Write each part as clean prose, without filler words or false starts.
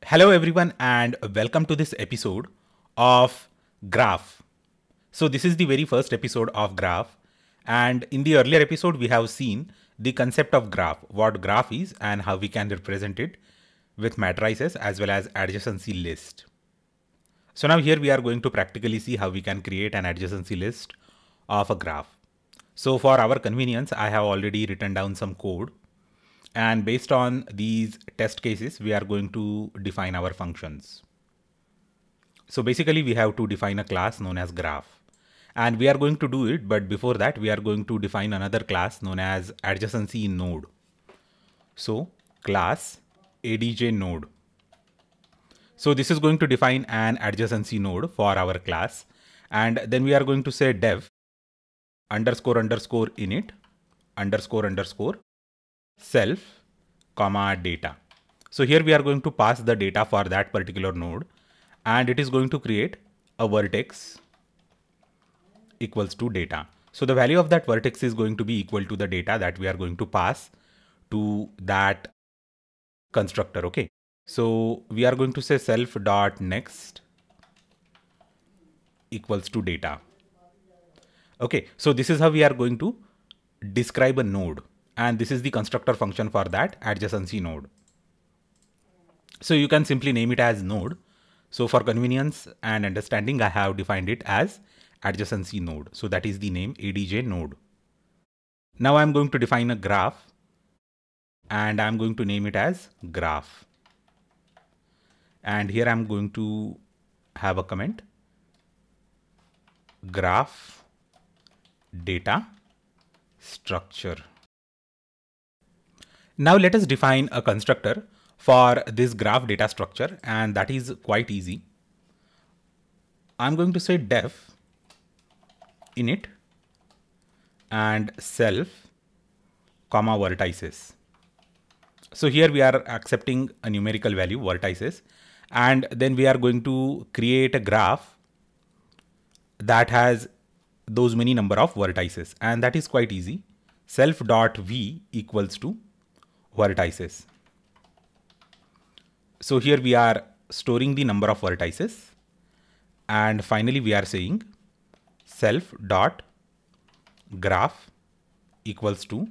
Hello everyone and welcome to this episode of Graph. So this is the very first episode of Graph, and in the earlier episode we have seen the concept of graph, what graph is and how we can represent it with matrices as well as adjacency list. So now here we are going to practically see how we can create an adjacency list of a graph. So for our convenience, I have already written down some code. And based on these test cases, we are going to define our functions. So basically we have to define a class known as graph. And we are going to do it, but before that we are going to define another class known as adjacency node. So class adj node. So this is going to define an adjacency node for our class. And then we are going to say def underscore underscore init underscore underscore self comma data. So here we are going to pass the data for that particular node, and it is going to create a vertex equals to data. So the value of that vertex is going to be equal to the data that we are going to pass to that constructor. Okay. So we are going to say self dot next equals to data. Okay. So this is how we are going to describe a node, and this is the constructor function for that adjacency node. So you can simply name it as node. So for convenience and understanding, I have defined it as adjacency node. So that is the name adj node. Now I'm going to define a graph, and I'm going to name it as graph. And here I'm going to have a comment, graph data structure. Now let us define a constructor for this graph data structure, and that is quite easy. I'm going to say def init and self comma vertices. So here we are accepting a numerical value vertices, and then we are going to create a graph that has those many number of vertices, and that is quite easy. Self dot v equals to vertices. So here we are storing the number of vertices, and finally we are saying self dot graph equals to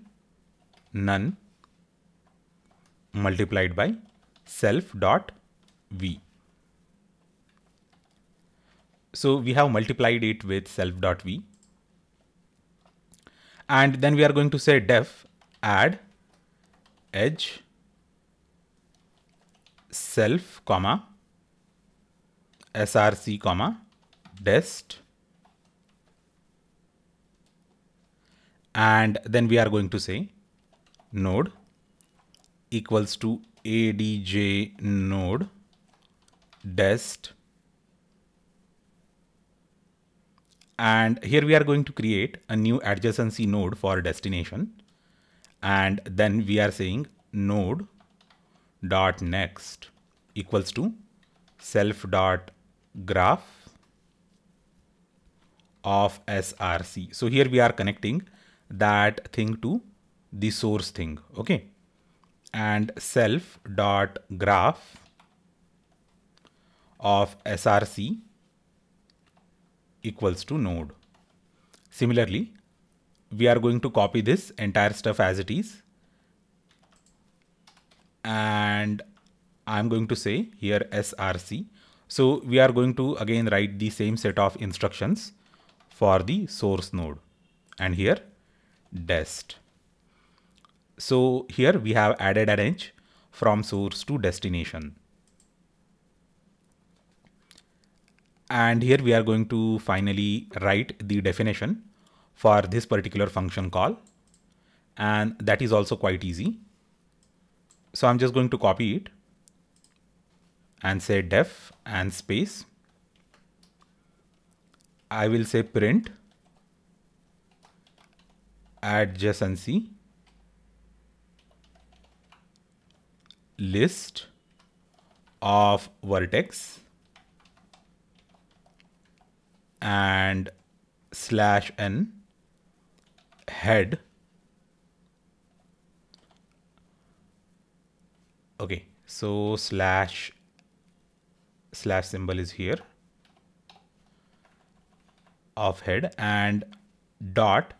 none multiplied by self dot v. So we have multiplied it with self dot v, and then we are going to say def add edge self comma src comma dest, and then we are going to say node equals to adj node dest, and here we are going to create a new adjacency node for destination, and then we are saying node dot next equals to self dot graph of src. So here we are connecting that thing to the source thing. Okay. And self dot graph of src equals to node. Similarly, we are going to copy this entire stuff as it is, and I'm going to say here src. So we are going to again write the same set of instructions for the source node, and here dest. So here we have added an edge from source to destination. And here we are going to finally write the definition for this particular function call, and that is also quite easy. So I'm just going to copy it and say def and space. I will say print adjacency list of vertex and slash n head. Okay, so slash slash symbol is here of head and dot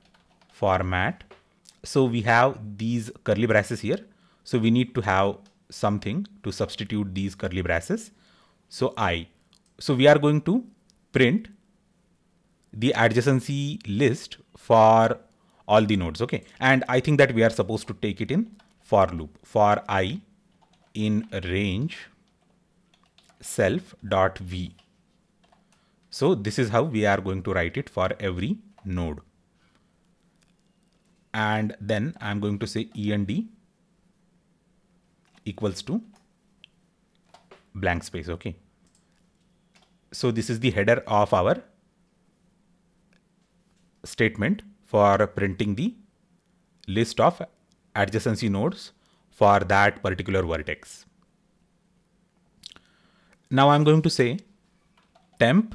format. So we have these curly braces here. So we need to have something to substitute these curly braces. So so we are going to print the adjacency list for all the nodes. Okay. And I think that we are supposed to take it in for loop for I in range self dot v. So this is how we are going to write it for every node. And then I'm going to say end equals to blank space. Okay. So this is the header of our statement for printing the list of adjacency nodes for that particular vertex. Now I'm going to say temp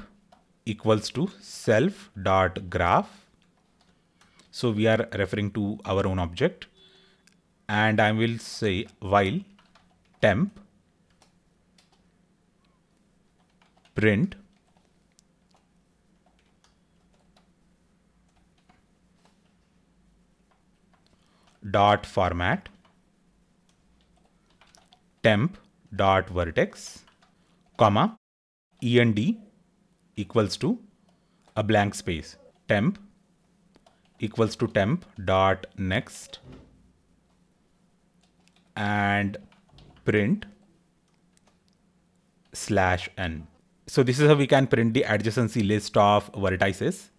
equals to self dot graph. So we are referring to our own object, and I will say while temp print dot format temp dot vertex comma end equals to a blank space temp equals to temp dot next and print slash n. So this is how we can print the adjacency list of vertices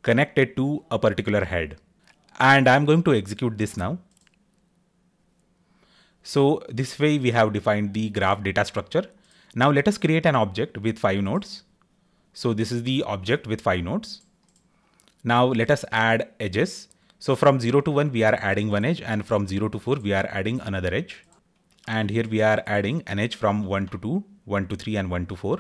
connected to a particular head. And I'm going to execute this now. So this way we have defined the graph data structure. Now let us create an object with 5 nodes. So this is the object with 5 nodes. Now let us add edges. So from 0 to 1 we are adding one edge, and from 0 to 4 we are adding another edge. And here we are adding an edge from 1 to 2, 1 to 3 and 1 to 4.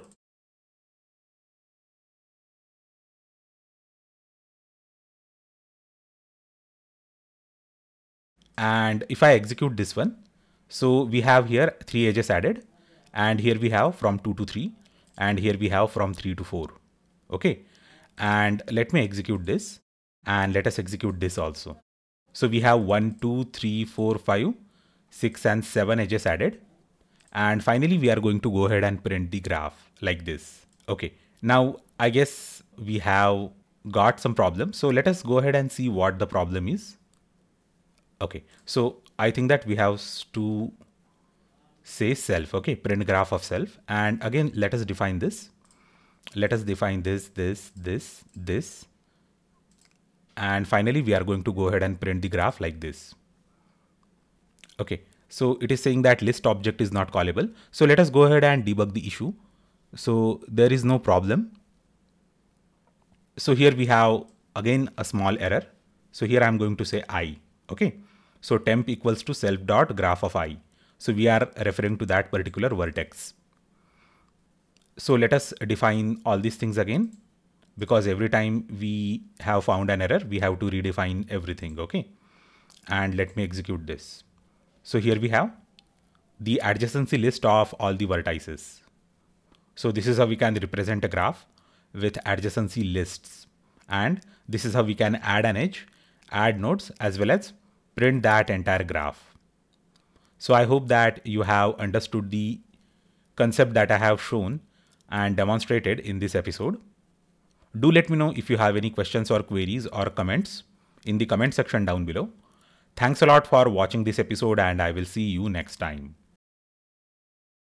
And if I execute this one, so we have here 3 edges added, and here we have from 2 to 3, and here we have from 3 to 4. Okay. And let me execute this, and let us execute this also. So we have 1, 2, 3, 4, 5, 6 and 7 edges added. And finally, we are going to go ahead and print the graph like this. Okay. Now, I guess we have got some problem. So let us go ahead and see what the problem is. Okay. So I think that we have to say self. Okay. Print graph of self. And again, let us define this. Let us define this. And finally, we are going to go ahead and print the graph like this. Okay. So it is saying that list object is not callable. So let us go ahead and debug the issue. So there is no problem. So here we have again a small error. So here I'm going to say I. Okay. So temp equals to self dot graph of I. So we are referring to that particular vertex. So let us define all these things again, because every time we have found an error, we have to redefine everything. Okay. And let me execute this. So here we have the adjacency list of all the vertices. So this is how we can represent a graph with adjacency lists. And this is how we can add an edge, add nodes, as well as print that entire graph. So I hope that you have understood the concept that I have shown and demonstrated in this episode. Do let me know if you have any questions or queries or comments in the comment section down below. Thanks a lot for watching this episode, and I will see you next time.